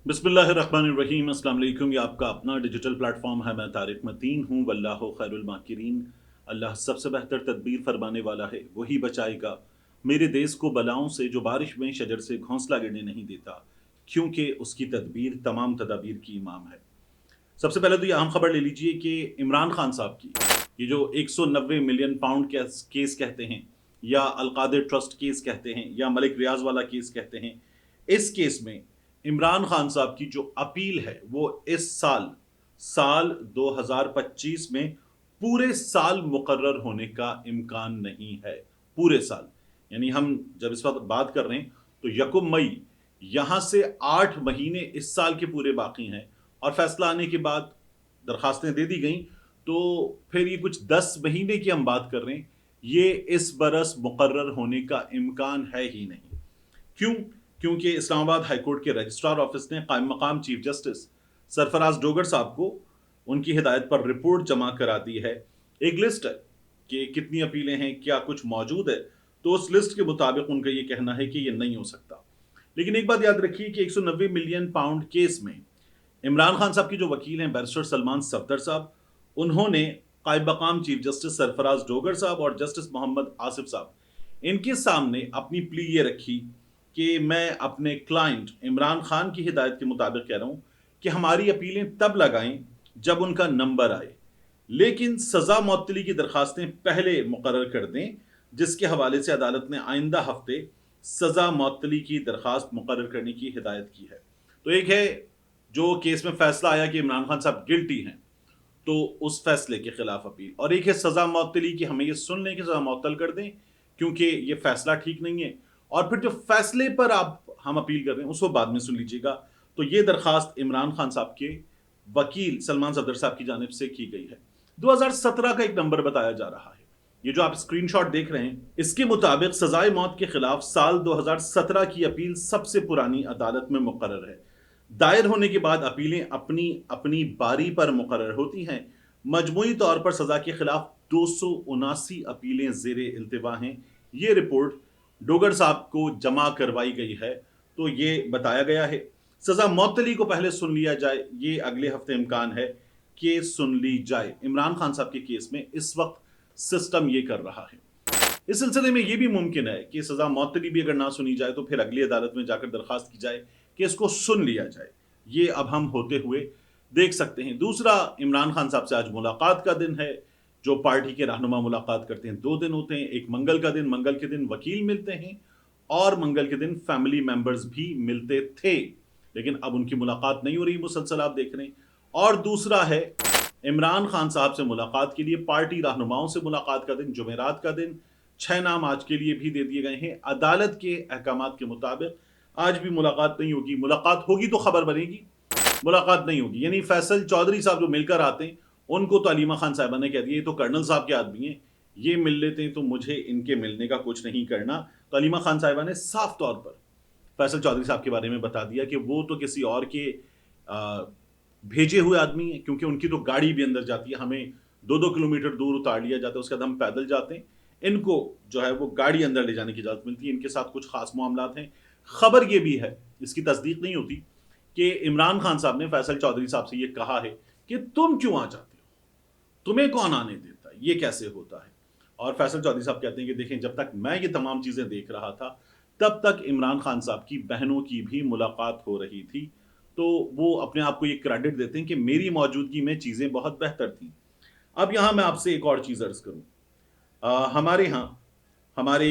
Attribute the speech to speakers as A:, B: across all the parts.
A: बिस्मिल्लाहिर्रहमानिर्रहीम। अस्सलाम वालेकुम। ये आपका अपना डिजिटल प्लेटफॉर्म है। मैं तारिक मतीन हूँ। वल्लाहु खैरुल माकिरीन। अल्लाह सबसे बेहतर तदबीर फरमाने वाला है, वही बचाएगा मेरे देश को बलाओं से, जो बारिश में शजर से घोंसला गिरने नहीं देता, क्योंकि उसकी तदबीर तमाम तदाबीर की इमाम है। सबसे पहले तो ये अहम खबर ले लीजिए कि इमरान खान साहब की ये जो 190 मिलियन पाउंड केस कहते हैं, या अलकादिर ट्रस्ट केस कहते हैं, या मलिक रियाज वाला केस कहते हैं, इस केस में इमरान खान साहब की जो अपील है वो इस साल 2025 में पूरे साल मुकर्रर होने का इम्कान नहीं है। पूरे साल यानी हम जब इस वक्त बात कर रहे हैं तो यकुम मई, यहां से 8 महीने इस साल के पूरे बाकी हैं, और फैसला आने के बाद दरखास्तें दे दी गई, तो फिर ये कुछ 10 महीने की हम बात कर रहे हैं। ये इस बरस मुकर्रर होने का इम्कान है ही नहीं। क्यों? क्योंकि इस्लामाबाद हाईकोर्ट के रजिस्ट्रार ऑफिस ने कायम मकाम चीफ जस्टिस सरफराज डोगर साहब को उनकी हिदायत पर रिपोर्ट जमा करा दी है। एक लिस्ट है कि कितनी अपीलें हैं, क्या कुछ मौजूद है, तो उस लिस्ट के मुताबिक उनका ये कहना है कि ये नहीं हो सकता। लेकिन एक बात याद रखिए कि 190 मिलियन पाउंड केस में इमरान खान साहब की जो वकील हैं बैरिस्टर सलमान सफदर साहब, उन्होंने कायम मकाम चीफ जस्टिस सरफराज डोगर साहब और जस्टिस मोहम्मद आसिफ साहब, इनके सामने अपनी प्ली ये रखी कि मैं अपने क्लाइंट इमरान खान की हिदायत के मुताबिक कह रहा हूं कि हमारी अपीलें तब लगाएं जब उनका नंबर आए, लेकिन सजा मुअत्तली की दरखास्तें पहले मुकर्रर कर दें, जिसके हवाले से अदालत ने आइंदा हफ्ते सजा मुअत्तली की दरखास्त मुकर्रर करने की हिदायत की है। तो एक है जो केस में फैसला आया कि इमरान खान साहब गिल्टी हैं, तो उस फैसले के खिलाफ अपील, और एक है सजा मुअत्तली की हमें ये सुन लें कि सजा मुअत्तल कर दें क्योंकि ये फैसला ठीक नहीं है, और फिर जो फैसले पर हम अपील कर रहे हैं उसको बाद में सुन लीजिएगा। तो ये दरखास्त इमरान खान साहब के वकील सलमान सफदर साहब की जानिब से की गई है। 2017 का एक नंबर बताया जा रहा है। ये जो आप स्क्रीनशॉट देख रहे हैं, इसके मुताबिक सजाए मौत के खिलाफ साल 2017 की अपील सबसे पुरानी अदालत में मुकर्रर है। दायर होने के बाद अपीलें अपनी अपनी बारी पर मुकर्रर होती हैं। मजमूई तौर पर सजा के खिलाफ 279 अपीलें जेरे इल्तिवा हैं। ये रिपोर्ट डोगर साहब को जमा करवाई गई है। तो ये बताया गया है सजा मुअत्तली को पहले सुन लिया जाए, ये अगले हफ्ते इम्कान है कि सुन ली जाए। इमरान खान साहब के केस में इस वक्त सिस्टम ये कर रहा है। इस सिलसिले में यह भी मुमकिन है कि सजा मुअत्तली भी अगर ना सुनी जाए तो फिर अगली अदालत में जाकर दरखास्त की जाए कि इसको सुन लिया जाए। ये अब हम होते हुए देख सकते हैं। दूसरा, इमरान खान साहब से आज मुलाकात का दिन है। जो पार्टी के रहनुमा मुलाकात करते हैं 2 दिन होते हैं, एक मंगल का दिन, मंगल के दिन वकील मिलते हैं, और मंगल के दिन फैमिली मेंबर्स भी मिलते थे, लेकिन अब उनकी मुलाकात नहीं हो रही, मुसलसल आप देख रहे हैं। और दूसरा है इमरान खान साहब से मुलाकात के लिए पार्टी रहनुमाओं से मुलाकात का दिन, जुमेरात का दिन। 6 नाम आज के लिए भी दे दिए गए हैं। अदालत के अहकामात के मुताबिक आज भी मुलाकात नहीं होगी। मुलाकात होगी तो खबर बनेगी, मुलाकात नहीं होगी। यानी फैसल चौधरी साहब जो मिलकर आते हैं, उनको तो अलीमा खान साहबा ने कह दिया ये तो कर्नल साहब के आदमी हैं, ये मिल लेते हैं तो मुझे इनके मिलने का कुछ नहीं करना। तो अलीमा खान साहबा ने साफ तौर पर फैसल चौधरी साहब के बारे में बता दिया कि वो तो किसी और के भेजे हुए आदमी हैं, क्योंकि उनकी तो गाड़ी भी अंदर जाती है, हमें 2-2 किलोमीटर दूर उतार लिया जाता है, उसके बाद हम पैदल जाते हैं। इनको जो है वो गाड़ी अंदर ले जाने की इजाज़त मिलती है। इनके साथ कुछ खास मामलात हैं। खबर ये भी है, इसकी तस्दीक नहीं होती, कि इमरान खान साहब ने फैसल चौधरी साहब से ये कहा है कि तुम क्यों आ जाते हो, तुम्हें कौन आने देता है, ये कैसे होता है। और फैसल चौधरी साहब कहते हैं कि देखें, जब तक मैं ये तमाम चीज़ें देख रहा था तब तक इमरान खान साहब की बहनों की भी मुलाकात हो रही थी। तो वो अपने आप को ये क्रेडिट देते हैं कि मेरी मौजूदगी में चीज़ें बहुत बेहतर थी। अब यहाँ मैं आपसे एक और चीज़ अर्ज करूँ। हमारे यहाँ हमारे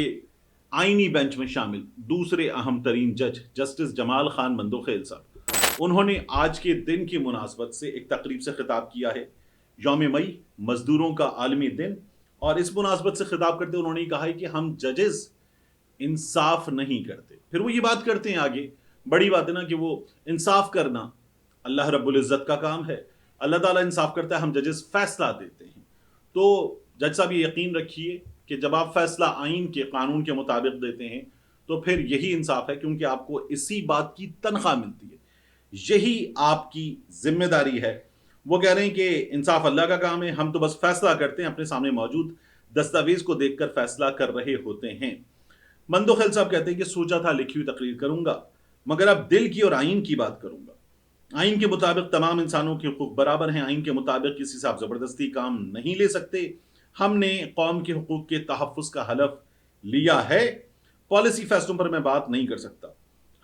A: आईनी बेंच में शामिल दूसरे अहम तरीन जज जस्टिस जमाल खान मंदोखेल साहब, उन्होंने आज के दिन की मुनासबत से एक तकरीब से खिताब किया है, यौम मई, मजदूरों का आलमी दिन। और इस मुनासबत से खिताब करते उन्होंने कहा है कि हम जजेस इंसाफ नहीं करते। फिर वो ये बात करते हैं आगे, बड़ी बात है ना, कि वो इंसाफ करना अल्लाह रब्बुल इज़्ज़त का काम है, अल्लाह ताला इंसाफ करता है, हम जजेस फैसला देते हैं। तो जज साहब ये यकीन रखिए कि जब आप फैसला आइन के कानून के मुताबिक देते हैं तो फिर यही इंसाफ है, क्योंकि आपको इसी बात की तनख्वाह मिलती है, यही आपकी जिम्मेदारी है। वो कह रहे हैं कि इंसाफ अल्लाह का काम है, हम तो बस फैसला करते हैं, अपने सामने मौजूद दस्तावेज को देखकर फैसला कर रहे होते हैं। मंदोखेल साहब कहते हैं कि सोचा था लिखी हुई तकरीर करूंगा, मगर अब दिल की और आइन की बात करूंगा। आइन के मुताबिक तमाम इंसानों के हुकूक बराबर हैं। आइन के मुताबिक किसी से आप ज़बरदस्ती काम नहीं ले सकते। हमने कौम के हुकूक के तहफ़्फ़ुज़ का हलफ लिया है। पॉलिसी फैसलों पर मैं बात नहीं कर सकता।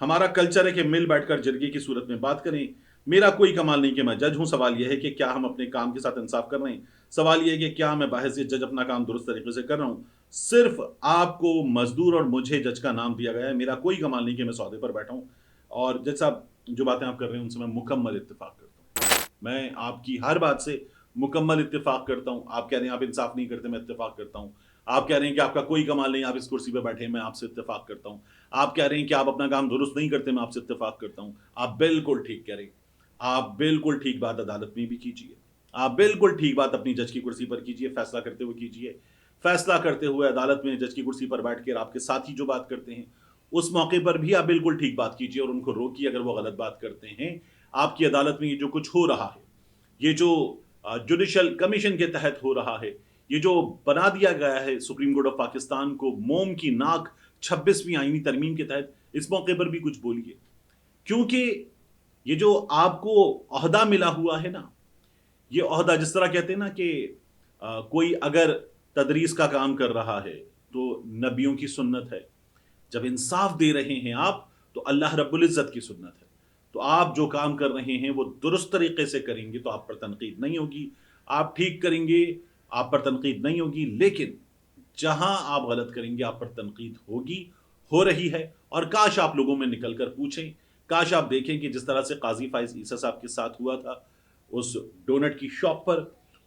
A: हमारा कल्चर है कि मिल बैठकर जरगे की सूरत में बात करें। मेरा कोई कमाल नहीं कि मैं जज हूँ। सवाल यह है कि क्या हम अपने काम के साथ इंसाफ कर रहे हैं। सवाल यह है कि क्या मैं बाहैसियत जज अपना काम दुरुस्त तरीके से कर रहा हूँ। सिर्फ आपको मजदूर और मुझे जज का नाम दिया गया है। मेरा कोई कमाल नहीं कि मैं सौदे पर बैठा हूँ। और जज साहब, जो बातें आप कर रहे हैं उनसे मैं मुकम्मल इत्तेफाक करता हूँ। मैं आपकी हर बात से मुकम्मल इत्तेफाक करता हूँ। आप कह रहे हैं आप इंसाफ नहीं करते, मैं इत्तेफाक करता हूँ। आप कह रहे हैं कि आपका कोई कमाल नहीं, आप इस कुर्सी पे बैठे हैं, मैं आपसे इत्तेफाक करता हूँ। आप कह रहे हैं कि आप अपना काम दुरुस्त नहीं करते, मैं आपसे इत्तेफाक करता हूँ। आप बिल्कुल ठीक कह रहे हैं। आप बिल्कुल ठीक बात अदालत में भी कीजिए। आप बिल्कुल ठीक बात अपनी जज की कुर्सी पर कीजिए, फैसला करते हुए कीजिए। फैसला करते हुए अदालत में जज की कुर्सी पर बैठ कर आपके साथी जो बात करते हैं, उस मौके पर भी आप बिल्कुल ठीक बात कीजिए और उनको रोकिए अगर वो गलत बात करते हैं। आपकी अदालत में ये जो कुछ हो रहा है, ये जो जुडिशल कमीशन के तहत हो रहा है, ये जो बना दिया गया है सुप्रीम कोर्ट ऑफ पाकिस्तान को मोम की नाक 26वीं आईनी तरमीम के तहत, इस मौके पर भी कुछ बोलिए। क्योंकि ये जो आपको ओहदा मिला हुआ है ना, ये ओहदा जिस तरह कहते हैं ना कि कोई अगर तदरीस का काम कर रहा है तो नबियों की सुन्नत है। जब इंसाफ दे रहे हैं आप, तो अल्लाह रब्बुल इज़्ज़त की सुन्नत है। तो आप जो काम कर रहे हैं वो दुरुस्त तरीके से करेंगे तो आप पर तनकीद नहीं होगी। आप ठीक करेंगे, आप पर तनकीद नहीं होगी। लेकिन जहां आप गलत करेंगे आप पर तनकीद होगी, हो रही है। और काश आप लोगों में निकल कर पूछें, काश आप देखें कि जिस तरह से काजी फाइज ईसा साहब के साथ हुआ था उस डोनट की शॉप पर,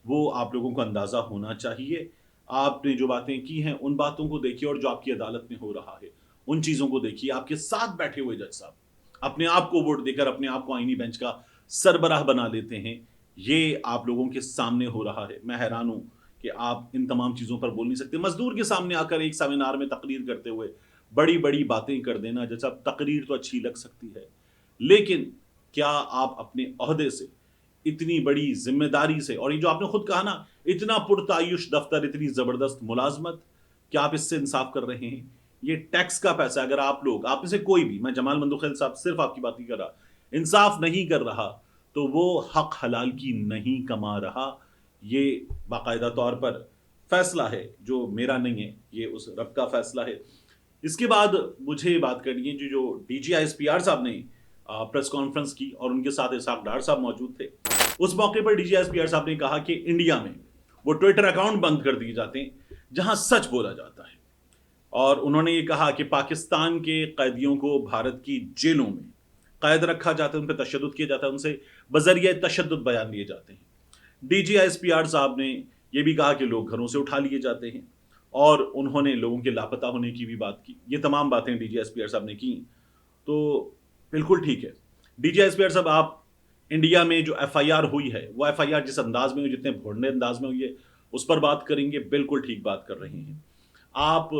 A: वो आप लोगों को अंदाज़ा होना चाहिए। आपने जो बातें की हैं उन बातों को देखिए और जो आपकी अदालत में हो रहा है उन चीज़ों को देखिए। आपके साथ बैठे हुए जज साहब अपने आप को वोट देकर अपने आप को आईनी बेंच का सरबराह बना लेते हैं। ये आप लोगों के सामने हो रहा है। मैं हैरान हूं कि आप इन तमाम चीज़ों पर बोल नहीं सकते। मजदूर के सामने आकर एक सेमिनार में तकरीर करते हुए बड़ी बड़ी बातें कर देना, जैसा तकरीर तो अच्छी लग सकती है, लेकिन क्या आप अपने ओहदे से इतनी बड़ी जिम्मेदारी से, और ये जो आपने खुद कहा ना, इतना पुरतायुश दफ्तर, इतनी जबरदस्त मुलाजमत, क्या आप इससे इंसाफ कर रहे हैं? ये टैक्स का पैसा, अगर आप लोग, आप में से कोई भी, मैं जमाल मंदुखैल साहब सिर्फ आपकी बात नहीं कर रहा, इंसाफ नहीं कर रहा तो वो हक हलाल की नहीं कमा रहा। ये बाकायदा तौर पर फैसला है जो मेरा नहीं है, ये उस रब का फैसला है। इसके बाद मुझे बात करनी है जो DGISPR साहब ने प्रेस कॉन्फ्रेंस की और उनके साथ इसहाक डार साहब मौजूद थे। उस मौके पर DGISPR साहब ने कहा कि इंडिया में वो ट्विटर अकाउंट बंद कर दिए जाते हैं जहां सच बोला जाता है। और उन्होंने ये कहा कि पाकिस्तान के कैदियों को भारत की जेलों में कैद रखा जाता है, उन पर तशद्दुद किया जाता है, उनसे बजरिया तशद्दुद बयान लिए जाते हैं। DGISPR साहब ने यह भी कहा कि लोग घरों से उठा लिए जाते हैं और उन्होंने लोगों के लापता होने की भी बात की। ये तमाम बातें DGISPR साहब ने की। तो बिल्कुल ठीक है DGISPR साहब, आप इंडिया में जो FIR हुई है वो FIR जिस अंदाज में हुई, जितने भोंडे अंदाज में हुई है, उस पर बात करेंगे। बिल्कुल ठीक बात कर रहे हैं आप।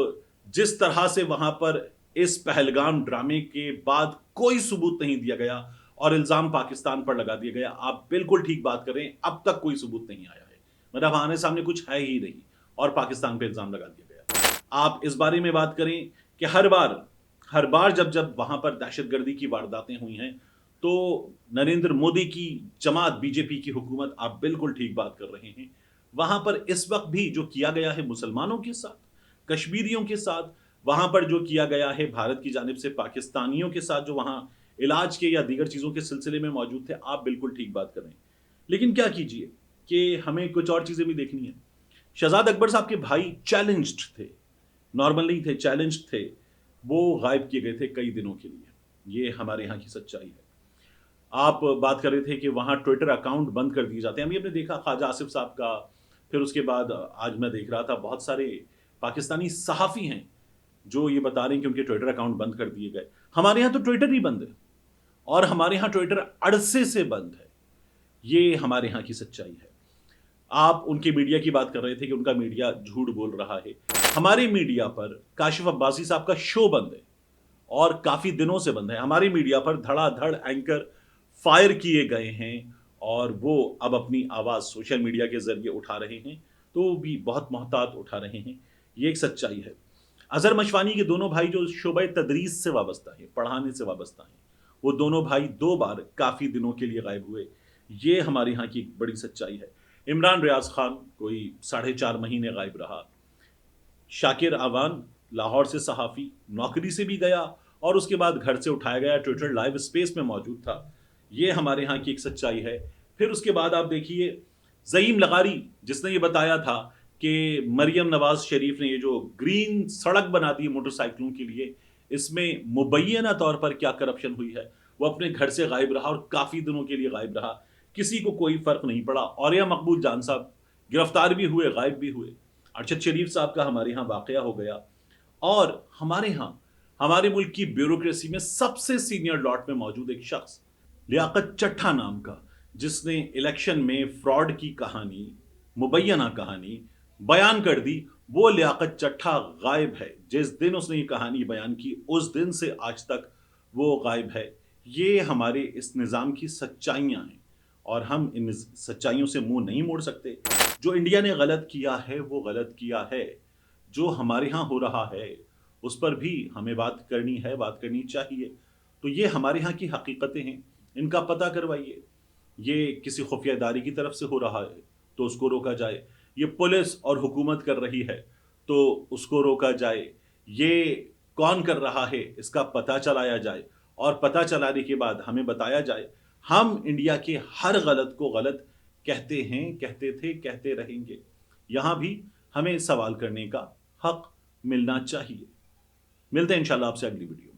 A: जिस तरह से वहां पर इस पहलगाम ड्रामे के बाद कोई सबूत नहीं दिया गया और इल्जाम पाकिस्तान पर लगा दिया गया, आप बिल्कुल ठीक बात कर रहे हैं। अब तक कोई सबूत नहीं आया है, मतलब आने सामने कुछ है ही नहीं और पाकिस्तान पे इल्जाम लगा दिया गया। आप इस बारे में बात करें कि हर बार जब जब वहां पर दहशतगर्दी की वारदातें हुई हैं तो नरेंद्र मोदी की जमात, बीजेपी की हुकूमत, आप बिल्कुल ठीक बात कर रहे हैं। वहां पर इस वक्त भी जो किया गया है मुसलमानों के साथ, कश्मीरियों के साथ, वहां पर जो किया गया है भारत की जानिब से पाकिस्तानियों के साथ जो वहां इलाज के या दीगर चीज़ों के सिलसिले में मौजूद थे, आप बिल्कुल ठीक बात कर रहे हैं। लेकिन क्या कीजिए कि हमें कुछ और चीज़ें भी देखनी है। शहजाद अकबर साहब के भाई चैलेंज्ड थे, नॉर्मल नहीं थे, चैलेंज्ड थे। वो गायब किए गए थे कई दिनों के लिए। ये हमारे यहाँ की सच्चाई है। आप बात कर रहे थे कि वहाँ ट्विटर अकाउंट बंद कर दिए जाते हैं। अभी हमने देखा ख्वाजा आसिफ साहब का, फिर उसके बाद आज मैं देख रहा था बहुत सारे पाकिस्तानी सहाफ़ी हैं जो ये बता रहे हैं कि उनके ट्विटर अकाउंट बंद कर दिए गए। हमारे यहाँ तो ट्विटर ही बंद है और हमारे यहाँ ट्विटर अरसे से बंद है। ये हमारे यहाँ की सच्चाई है। आप उनके मीडिया की बात कर रहे थे कि उनका मीडिया झूठ बोल रहा है। हमारे मीडिया पर काशिफ अब्बासी साहब का शो बंद है और काफ़ी दिनों से बंद है। हमारे मीडिया पर धड़ाधड़ एंकर फायर किए गए हैं और वो अब अपनी आवाज़ सोशल मीडिया के ज़रिए उठा रहे हैं, तो वो भी बहुत मोहतात उठा रहे हैं। ये एक सच्चाई है। अज़हर मशवानी के दोनों भाई जो शोबे तदरीस से वाबस्ता है, पढ़ाने से वाबस्ता हैं, وہ دونوں بھائی 2 بار کافی دنوں کے لیے غائب ہوئے۔ یہ ہمارے ہاں کی ایک بڑی سچائی ہے۔ عمران ریاض خان کوئی 4.5 مہینے غائب رہا۔ شاکر آوان لاہور سے صحافی نوکری سے بھی گیا اور اس کے بعد گھر سے اٹھایا گیا، ٹویٹر لائیو اسپیس میں موجود تھا۔ یہ ہمارے ہاں کی ایک سچائی ہے۔ پھر اس کے بعد آپ دیکھیے زعیم لغاری، جس نے یہ بتایا تھا کہ مریم نواز شریف نے یہ جو گرین سڑک بنا دی موٹر سائیکلوں کے لیے، اس میں مبینہ طور پر کیا کرپشن ہوئی ہے، وہ اپنے گھر سے غائب رہا اور کافی دنوں کے لیے غائب رہا۔ کسی کو کوئی فرق نہیں پڑا۔ اولیاء مقبول جان صاحب گرفتار بھی ہوئے، غائب بھی ہوئے۔ ارشد شریف صاحب کا ہمارے ہاں واقعہ ہو گیا۔ اور ہمارے ہاں ہمارے ملک کی بیوروکریسی میں سب سے سینئر لاٹ میں موجود ایک شخص لیاقت چٹھا نام کا، جس نے الیکشن میں فراڈ کی کہانی، مبینہ کہانی بیان کر دی، وہ لیاقت چٹھا غائب ہے۔ جس دن اس نے یہ کہانی بیان کی اس دن سے آج تک وہ غائب ہے۔ یہ ہمارے اس نظام کی سچائیاں ہیں اور ہم ان سچائیوں سے منہ نہیں موڑ سکتے۔ جو انڈیا نے غلط کیا ہے وہ غلط کیا ہے۔ جو ہمارے ہاں ہو رہا ہے اس پر بھی ہمیں بات کرنی ہے، بات کرنی چاہیے۔ تو یہ ہمارے ہاں کی حقیقتیں ہیں، ان کا پتہ کروائیے۔ یہ کسی خفیہ ادارے کی طرف سے ہو رہا ہے تو اس کو روکا جائے، یہ پولیس اور حکومت کر رہی ہے تو اس کو روکا جائے، یہ کون کر رہا ہے اس کا پتہ چلایا جائے، اور پتہ چلانے کے بعد ہمیں بتایا جائے۔ ہم انڈیا کے ہر غلط کو غلط کہتے ہیں، کہتے تھے، کہتے رہیں گے۔ یہاں بھی ہمیں سوال کرنے کا حق ملنا چاہیے۔ ملتے ہیں انشاءاللہ آپ سے اگلی ویڈیو۔